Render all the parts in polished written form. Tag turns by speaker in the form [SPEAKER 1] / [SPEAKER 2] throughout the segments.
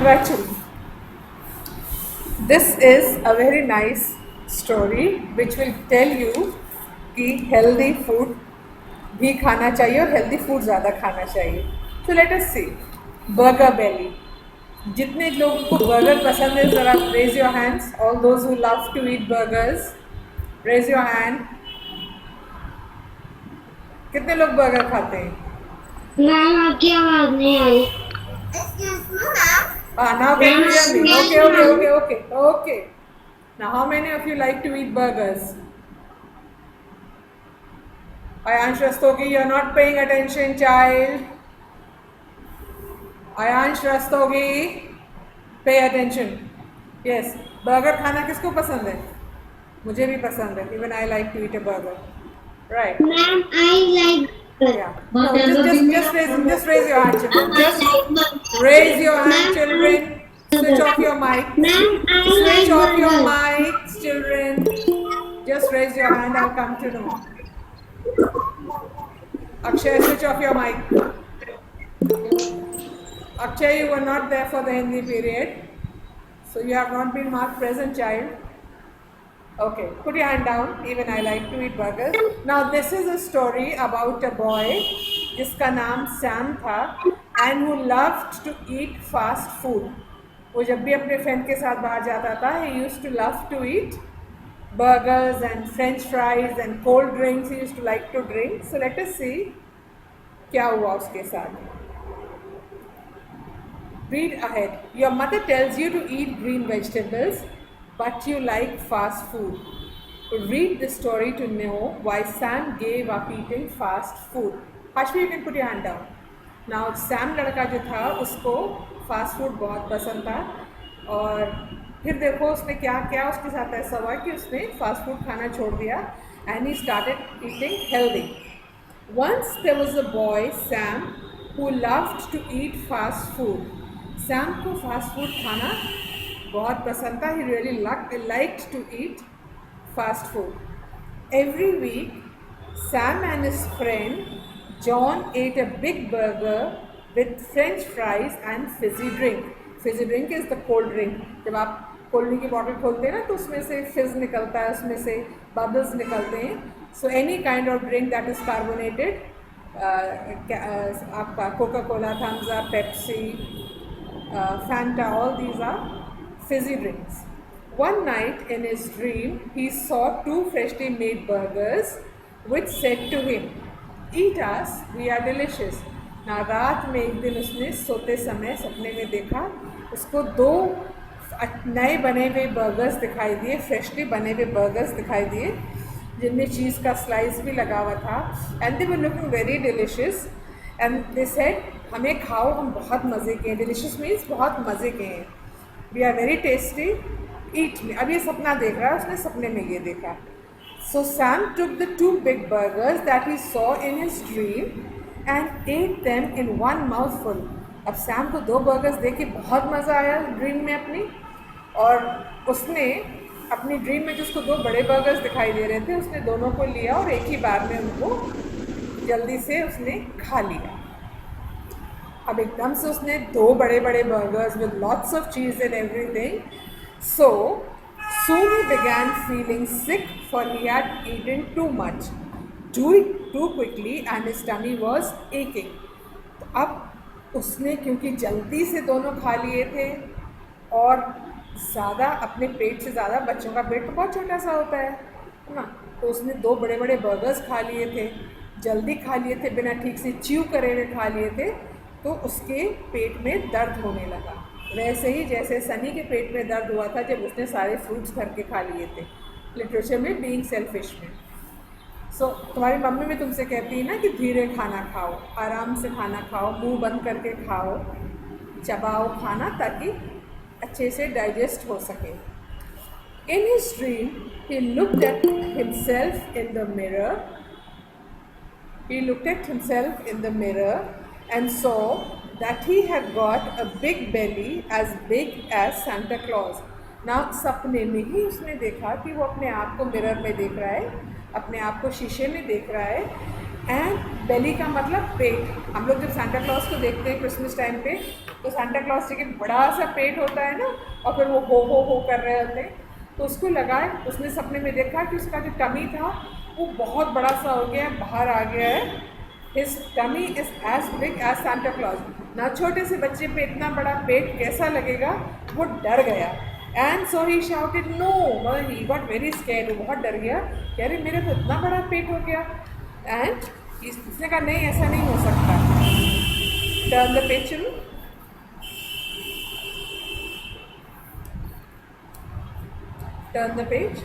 [SPEAKER 1] Rachel, this is a very nice story which will tell you कि healthy food भी खाना चाहिए और healthy food ज़्यादा खाना चाहिए. So let us see. Burger belly. जितने लोगों को बर्गर पसंद है ज़रा raise your hands. All those who love to eat burgers, raise your hand. कितने लोग बर्गर खाते हैं?
[SPEAKER 2] मैम आपकी आवाज नहीं आई.
[SPEAKER 1] Now can you hear me? Okay. Now how many of you like to eat burgers? Ayansh Rastogi, you're not paying attention, child. Ayansh Rastogi, pay attention. Yes, burger खाना किसको पसंद है? मुझे भी पसंद है. Even I like to eat a burger. Right.
[SPEAKER 2] Ma'am I like.
[SPEAKER 1] Yeah. No, just raise your hand, children. Just raise your hand, children. Switch off your mic.
[SPEAKER 2] Ma'am I
[SPEAKER 1] Switch
[SPEAKER 2] like
[SPEAKER 1] off your
[SPEAKER 2] burger.
[SPEAKER 1] mics, children. Just raise your hand. I'll come to know. Akshay, switch off your mic. Akshay, you were not there for the Hindi period, so you have not been marked present, child. Okay, put your hand down. Even I like to eat burgers. Now this is a story about a boy जिसका नाम Sam था and who loved to eat fast food. वो जब भी अपने friend के साथ बाहर जाता था, he used to love to eat burgers and French fries and cold drinks. He used to like to drink. So let us see क्या हुआ उसके साथ. Read ahead. Your mother tells you to eat green vegetables, but you like fast food. Read the story to know why Sam gave up eating fast food. Ashmi, you can put your hand down. Now, Sam लड़का जो था उसको fast food बहुत पसंद था और फिर देखो उसने क्या क्या उसके साथ ऐसा हुआ कि उसने फास्ट फूड खाना छोड़ दिया and he started eating healthy. Once there was a boy, Sam, who loved to eat fast food. Sam को फास्ट फूड खाना बहुत पसंद था. He really liked to eat fast food. Every week, Sam and his friend John ate a big burger with French fries and fizzy drink. Fizzy drink is the cold drink. जब आप cold drink की bottle खोलते हैं ना तो उसमें से फिज निकलता है, उसमें से बबल्स निकलते हैं. So any kind of drink that is carbonated, आपका Coca Cola, Thums Up, Pepsi, Fanta, all these are fizzy drinks. One night in his dream, he saw two freshly made burgers which said to him, "Eat us, we are delicious." ना रात में एक दिन उसने सोते समय सपने में देखा उसको दो नए बने हुए बर्गर्स दिखाई दिए, फ्रेशली बने हुए बर्गर्स दिखाई दिए जिनमें चीज़ का स्लाइस भी लगा हुआ था. And they were looking very delicious and they said, हमें खाओ, हम बहुत मज़े के हैं. डिलिशियस मीन्स बहुत मज़े के हैं. वी आर वेरी टेस्टी, ईट मी. अब ये सपना देख रहा है, उसने सपने में ये देखा. So Sam took the two big burgers that he saw in his dream and ate them in one mouthful. अब सैम को दो बर्गर्स देख के बहुत मज़ा आया ड्रीम में अपनी, और उसने अपनी ड्रीम में जिसको दो बड़े बर्गर्स दिखाई दे रहे थे उसने दोनों को लिया और एक ही बार में उनको जल्दी से उसने खा लिया. अब एकदम से उसने दो बड़े बड़े burgers with lots of cheese and everything. So soon he began feeling sick for he had eaten too much, too quickly and his tummy was aching. तो अब उसने क्योंकि जल्दी से दोनों खा लिए थे और ज़्यादा अपने पेट से ज़्यादा, बच्चों का पेट तो बहुत छोटा सा होता है ना, तो उसने दो बड़े बड़े बर्गर्स खा लिए थे, जल्दी खा लिए थे, बिना ठीक से च्यू करे हुए खा लिए थे. तो उसके पेट में दर्द होने लगा, वैसे ही जैसे सनी के पेट में दर्द हुआ था जब उसने सारे फ्रूट्स भर के खा लिए थे. लिटरेचर में बीइंग सेल्फिश में. सो तुम्हारी मम्मी भी तुमसे कहती है ना कि धीरे खाना खाओ, आराम से खाना खाओ, मुंह बंद करके खाओ, चबाओ खाना ताकि अच्छे से डाइजेस्ट हो सके. इन his dream he looked at himself in the mirror. He looked at himself in the mirror and saw that he had got a big belly as big as Santa Claus. Now सपने में ही उसने देखा कि वो अपने आप को mirror में देख रहा है, अपने आप को शीशे में देख रहा है, एंड बेली का मतलब पेट। हम लोग जब सांता क्लॉज को देखते हैं क्रिसमस टाइम पे, तो सांता क्लॉज जी के बड़ा सा पेट होता है ना, और फिर वो हो कर रहे होते हैं। तो उसको लगा, उसने सपने में देखा कि उसका जो टमी था वो बहुत बड़ा सा हो गया है, बाहर आ गया है। His tummy is as big as Santa Claus. ना छोटे से बच्चे पे इतना बड़ा पेट कैसा लगेगा, वो डर गया। And so he shouted no, मतलब ही गॉट वेरी स्कैर्ड, वो बहुत डर गया कि अरे मेरे तो इतना बड़ा पेट हो गया। एंड इसने कहा नहीं, ऐसा नहीं हो सकता। टर्न द पेज चलो। Turn the page.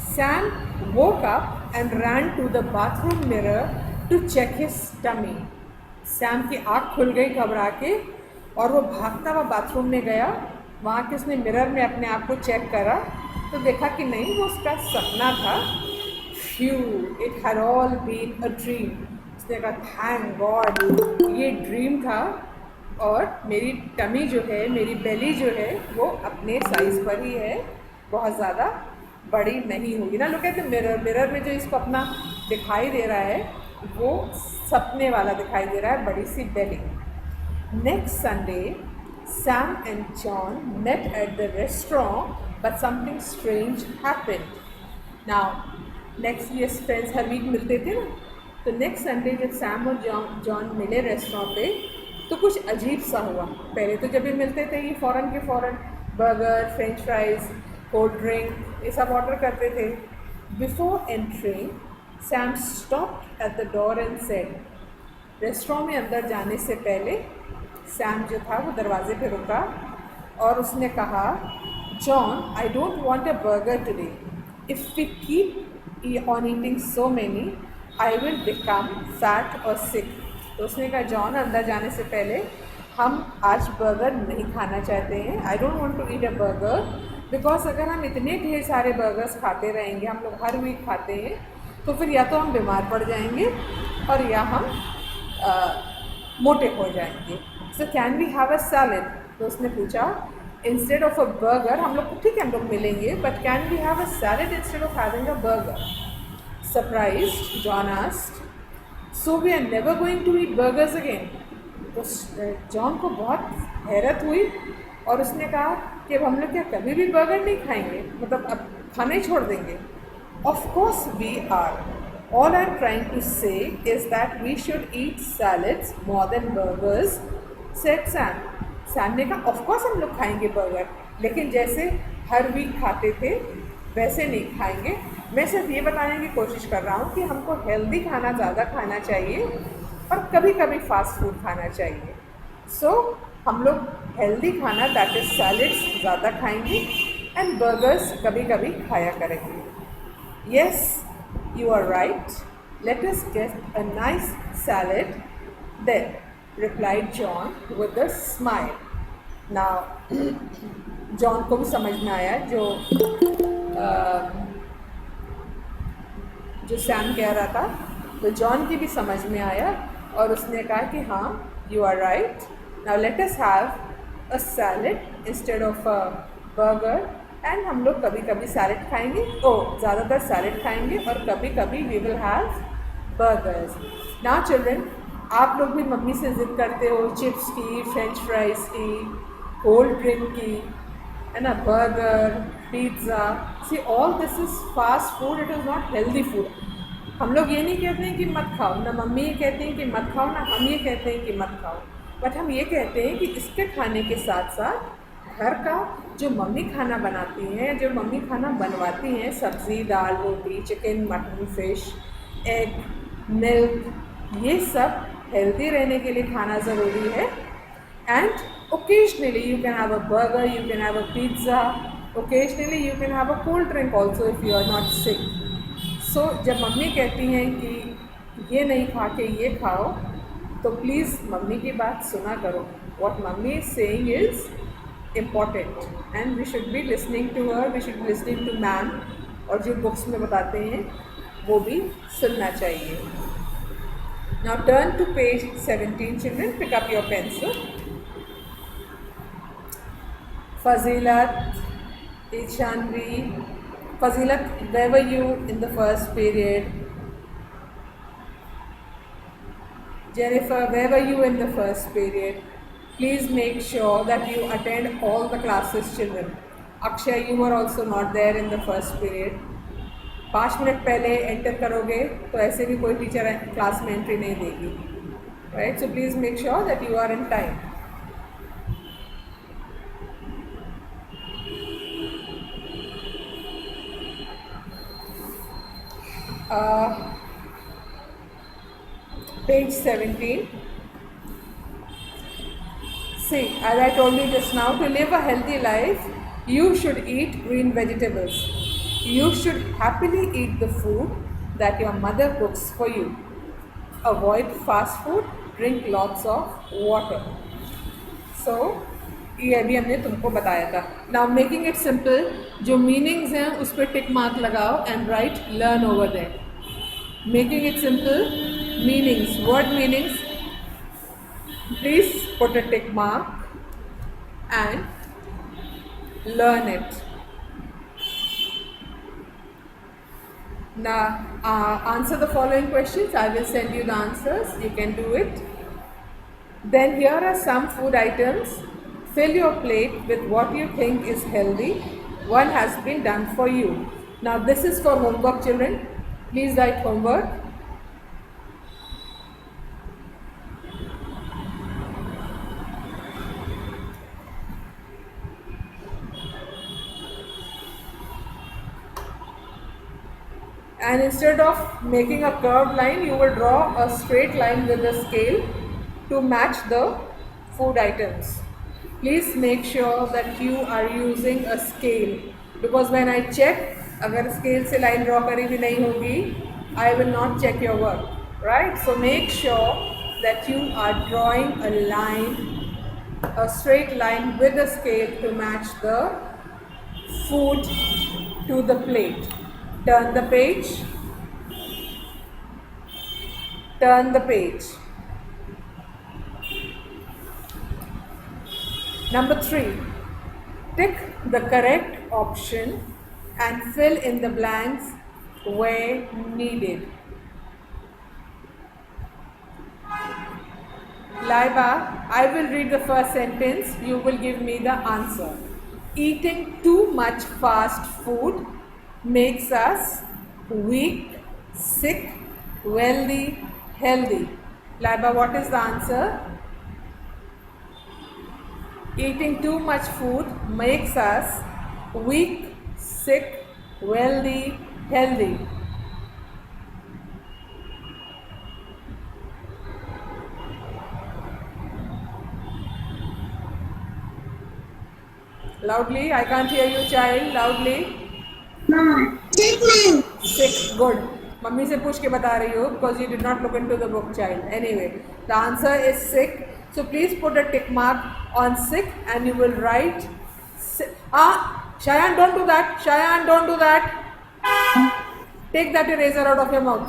[SPEAKER 1] Sam woke up and ran to the bathroom mirror to check his tummy. Sam की आँख खुल गई घबरा के, और वो भागता हुआ बाथरूम में गया। वहाँ के उसने मिरर में अपने आप को चेक करा, तो देखा कि नहीं, वो उसका सपना था। Phew, it had all been a dream. उसने कहा थैंक गॉड, ये ड्रीम था, और मेरी टमी जो है, मेरी बेली जो है, वो अपने साइज़ पर ही है, बहुत ज़्यादा बड़ी नहीं होगी ना। Look at the mirror, mirror में जो इसको अपना दिखाई दे रहा है वो सपने वाला दिखाई दे रहा है, बड़ी सी belly. Next Sunday Sam and John met at the restaurant but something strange happened. Now next ये फ्रेंड्स हर वीक मिलते थे ना, तो नेक्स्ट संडे जब सैम और जॉन मिले रेस्टोरेंट पे, तो कुछ अजीब सा हुआ। पहले तो जब ये मिलते थे ये फ़ौरन के फ़ौरन burger, French fries, cold drink, ये सब ऑर्डर करते थे। Before entering Sam stopped at the door and said, restaurant में अंदर जाने से पहले सैम जो था वो दरवाजे पे रुका और उसने कहा, John I don't want a burger today, if we keep on eating so many I will become fat और सिक। तो उसने कहा, जॉन अंदर जाने से पहले हम आज बर्गर नहीं खाना चाहते हैं, I don't want to eat a burger, because अगर हम इतने ढेर सारे बर्गर्स खाते रहेंगे, हम लोग हर वीक खाते हैं, तो फिर या तो हम बीमार पड़ जाएंगे और या हम मोटे हो जाएंगे। So can we have a salad? तो उसने पूछा, इंस्टेड ऑफ अ बर्गर, हम लोग ठीक है हम लोग मिलेंगे, but can we have a salad instead of having a burger? Surprised John asked, so we are never going to eat burgers again? तो जॉन को बहुत हैरत हुई और उसने कहा कि अब हम लोग क्या कभी भी बर्गर नहीं खाएंगे, मतलब अब खाना ही छोड़ देंगे? Of course we are, all I am trying to say is that we should eat salads more than burgers, said Sam. Sam ने कहा, ऑफ कोर्स हम लोग खाएंगे बर्गर, लेकिन जैसे हर वीक खाते थे वैसे नहीं खाएंगे। मैं सिर्फ ये बताने की कोशिश कर रहा हूँ कि हमको हेल्दी खाना ज़्यादा खाना चाहिए और कभी कभी फास्ट फूड खाना चाहिए। सो हम लोग हेल्दी खाना दैट इज सैलड्स ज़्यादा खाएंगे एंड बर्गर्स कभी कभी खाया करेंगे। Yes you are right, let us get a nice salad then, replied John with a smile. Now John को भी समझ में आया जो सैम कह रहा था, तो जॉन की भी समझ में आया और उसने कहा कि हाँ you are right, now let us have a salad instead of a burger, and हम लोग कभी कभी सैलड खाएंगे, ज़्यादातर सैलड खाएंगे और कभी कभी we will have burgers. Now children, आप लोग भी मम्मी से ज़िद करते हो चिप्स की, फ्रेंच फ्राइज़ की, कोल्ड ड्रिंक की, है ना, burger, pizza. See all this is fast food, it is not healthy food. हम लोग ये नहीं कहते हैं कि मत खाओ, ना मम्मी ये कहती हैं कि मत खाओ, ना हम ये कहते हैं कि मत खाओ, बट हम ये कहते हैं कि इसके खाने के साथ साथ घर का जो मम्मी खाना बनाती हैं, जो मम्मी खाना बनवाती हैं, सब्ज़ी, दाल, रोटी, chicken, mutton, fish, egg, milk, ये सब हेल्दी रहने के लिए खाना ज़रूरी है। And occasionally you can have a burger, you can have a pizza, occasionally you can have a cold drink also if you are not sick. So जब mummy कहती हैं कि ये नहीं खा के ये खाओ, तो प्लीज़ मम्मी की बात सुना करो। What mummy is saying is important and we should be listening to her, we should be listening to ma'am, और जो बुक्स में बताते हैं वो भी सुनना चाहिए। Now turn to page 17 children, pick up your pencil. Fazilat, Ishanvi, Fazilat, where were you in the first period? Jennifer, where were you in the first period? Please make sure that you attend all the classes, children. Akshay, you were also not there in the first period. 5 minute पहले enter करोगे तो ऐसे भी कोई teacher class में entry नहीं देगी, right? So please make sure that you are in time. Page 17. See, as I told you just now, to live a healthy life, you should eat green vegetables. You should happily eat the food that your mother cooks for you. Avoid fast food, drink lots of water. So, ये अभी हमने तुमको बताया था. Now making it simple, जो meanings हैं उस पर टिक मार्क लगाओ and write learn over there. Making it simple, meanings, word meanings, please put a tick mark and learn it. Now answer the following questions. I will send you the answers. You can do it. Then here are some food items. Fill your plate with what you think is healthy. One has been done for you. Now this is for homework, children. Please write homework. And instead of making a curved line, you will draw a straight line with a scale to match the food items. Please make sure that you are using a scale, because when I check, अगर scale से line draw करी भी नहीं होगी, I will not check your work, right? So make sure that you are drawing a line, a straight line with a scale to match the food to the plate. Turn the page. Turn the page. Number 3. Tick the correct option and fill in the blanks where needed. Laiba, I will read the first sentence. You will give me the answer. Eating too much fast food makes us weak, sick, wealthy, healthy. Laiba, what is the answer? Eating too much food makes us weak, sick, wealthy, healthy. Loudly, I can't hear you, child. Loudly.
[SPEAKER 2] Mama,
[SPEAKER 1] Sick, good. Mummy से पूछ के बता रही हो because you did not look into the book, child. Anyway, the answer is sick. So please put a tick mark on sick and you will write. Shayan, don't do that. Shayan, don't do that. Take that eraser out of your mouth.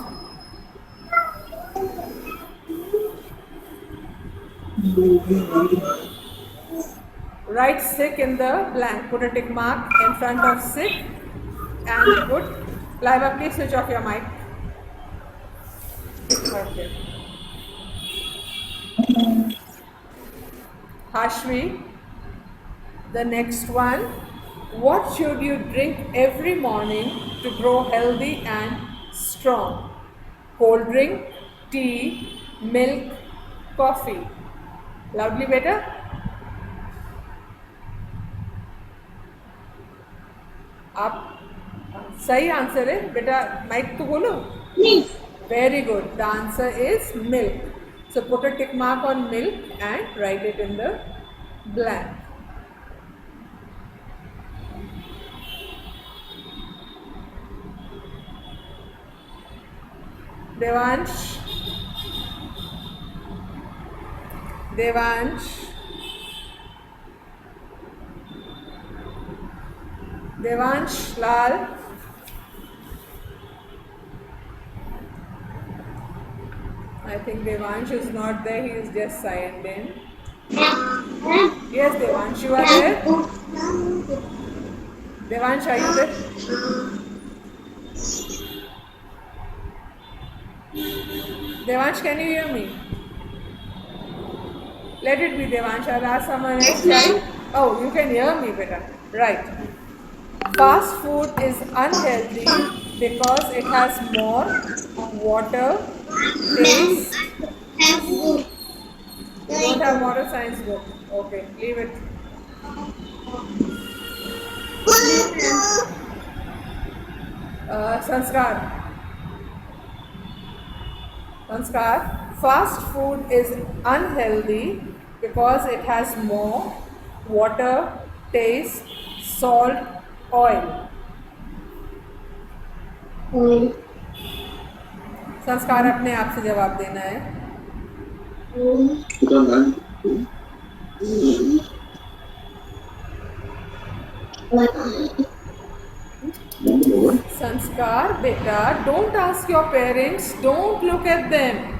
[SPEAKER 1] Write sick in the blank. Put a tick mark in front of sick and put. Laiba, please switch off your mic. Okay. Hashvi, the next one. What should you drink every morning to grow healthy and strong? Cold drink, tea, milk, coffee. Loudly, better. आप सही answer है बेटा, mic तो बोलो. Very good. The answer is milk. So put a tick mark on milk and write it in the blank. Devansh. Devansh. Devansh Lal. I think Devansh is not there, he is just signed in. Yes, Devansh, you are there? Devansh, are you there? Devansh, can you hear me? Let it be, Devansh. I'll ask someone else.
[SPEAKER 2] Yes, ma'am.
[SPEAKER 1] Oh, you can hear me better. Right. Fast food is unhealthy because it has more water,
[SPEAKER 2] Ma'am,
[SPEAKER 1] taste.
[SPEAKER 2] I have book.
[SPEAKER 1] You don't have moral science book. Okay, leave it. Sanskar. Sanskar. Fast food is unhealthy because it has more water, taste, salt, oil.
[SPEAKER 2] Oil.
[SPEAKER 1] संस्कार अपने आप से जवाब देना है. Sanskar, beta, don't ask your parents, don't look at them.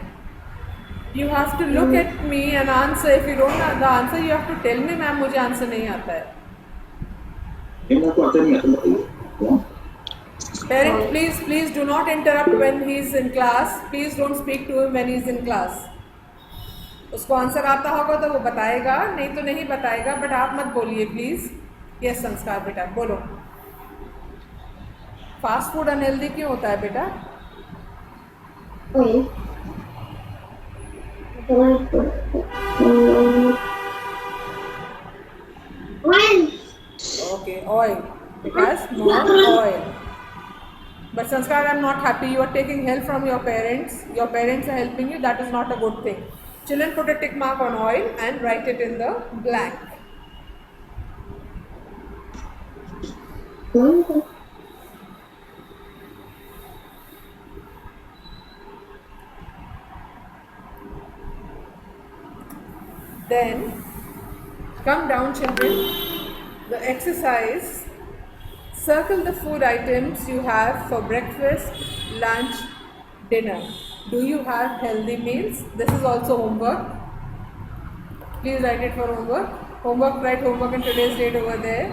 [SPEAKER 1] You have to look at me and answer. If you don't know the answer, you have to tell me, ma'am, मुझे answer नहीं आता है. Parent, please do not interrupt when he is in class. Please don't speak to him when he is in class. उसको answer आता होगा तो वो बताएगा, नहीं तो नहीं बताएगा, बट आप मत बोलिए प्लीज. यस संस्कार बेटा बोलो. फास्ट फूड अनहेल्दी क्यों होता है बेटा?
[SPEAKER 2] Oil. Oil.
[SPEAKER 1] Okay, oil. It has more oil. But Sanskar, I'm not happy. You are taking help from your parents. Your parents are helping you. That is not a good thing. Children, put a tick mark on oil and write it in the blank. Then come down, children. The exercise. Circle the food items you have for breakfast, lunch, dinner. Do you have healthy meals? This is also homework. Please write it for homework. Homework, write homework and today's date over there.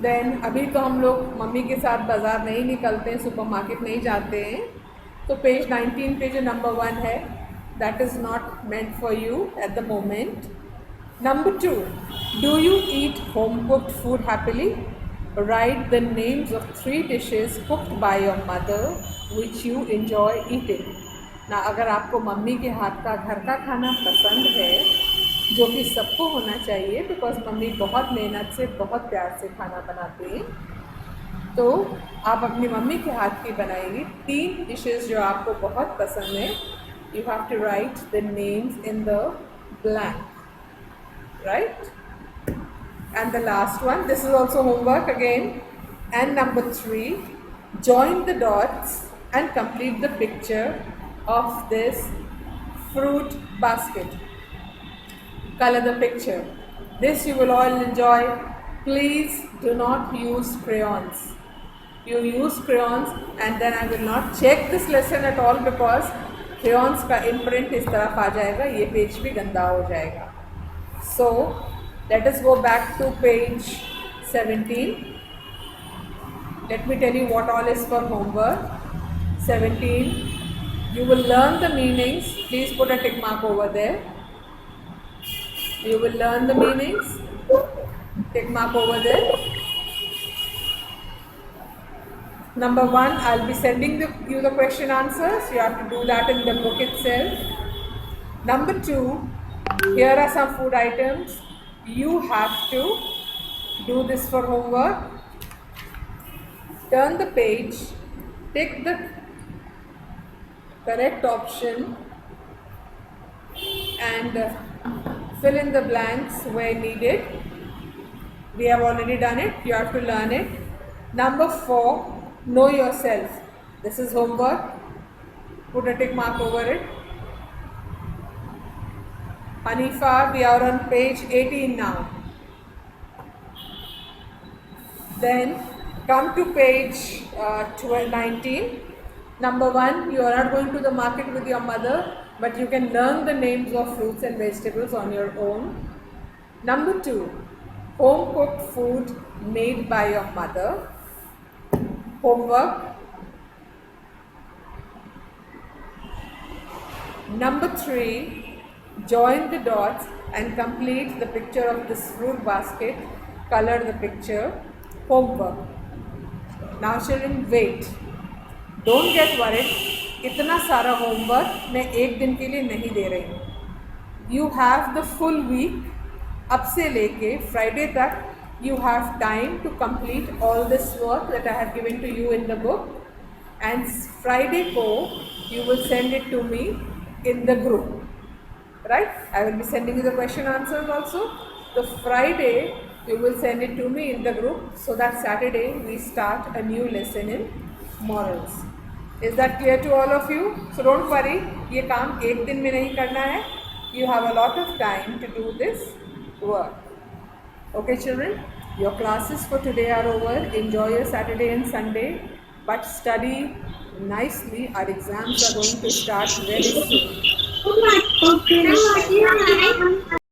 [SPEAKER 1] Then अभी तो हम लोग mummy के साथ बाज़ार नहीं निकलते हैं, सुपरमार्केट नहीं जाते हैं, तो पेज 19 पे जो नंबर 1 है, that is not meant for you at the moment. Number 2, do you eat home cooked food happily? Right the names of 3 dishes cooked by your mother which you enjoy eating. ना अगर आपको mummy के हाथ का घर का खाना पसंद है, जो कि सबको होना चाहिए, बिकॉज मम्मी बहुत मेहनत से बहुत प्यार से खाना बनाती हैं, तो आप अपनी मम्मी के हाथ की बनाएंगी 3 डिशेस जो आपको बहुत पसंद है. You have to write the names in the blank, right? And the last one, this is also homework again. And number 3, join the dots and complete the picture of this fruit basket. Color the picture. This you will all enjoy. Please do not use crayons. You use crayons and then I will not check this lesson at all because crayons का imprint इस तरफ आ जाएगा, ये page भी गंदा हो जाएगा. So let us go back to page 17. Let me tell you what all is for homework. 17. You will learn the meanings. Please put a tick mark over there. You will learn the meanings. Tick mark over there. Number 1, I'll be sending you the question answers. You have to do that in the book itself. Number 2, here are some food items. You have to do this for homework. Turn the page. Take the correct option and fill in the blanks where needed. We have already done it. You have to learn it. Number 4, know yourself. This is homework. Put a tick mark over it. Hanifa, we are on page 18 now. Then come to page 19. Number 1, you are not going to the market with your mother, but you can learn the names of fruits and vegetables on your own. Number 2, home cooked food made by your mother. Homework. Number 3, join the dots and complete the picture of this fruit basket. Color the picture. Homework. Now children, wait. Don't get worried. इतना सारा homework मैं एक दिन के लिए नहीं दे रही हूँ. You have the full week. अब से लेके Friday तक you have time to complete all this work that I have given to you in the book. And Friday को you will send it to me in the group. Right? I will be sending you the question answers also. So Friday you will send it to me in the group so that Saturday we start a new lesson in morals. Is that clear to all of you? So don't worry, ये काम एक दिन में नहीं करना है. You have a lot of time to do this work. Okay children, your classes for today are over. Enjoy your Saturday and Sunday, but study nicely. Our exams are going to start very soon.
[SPEAKER 2] Okay.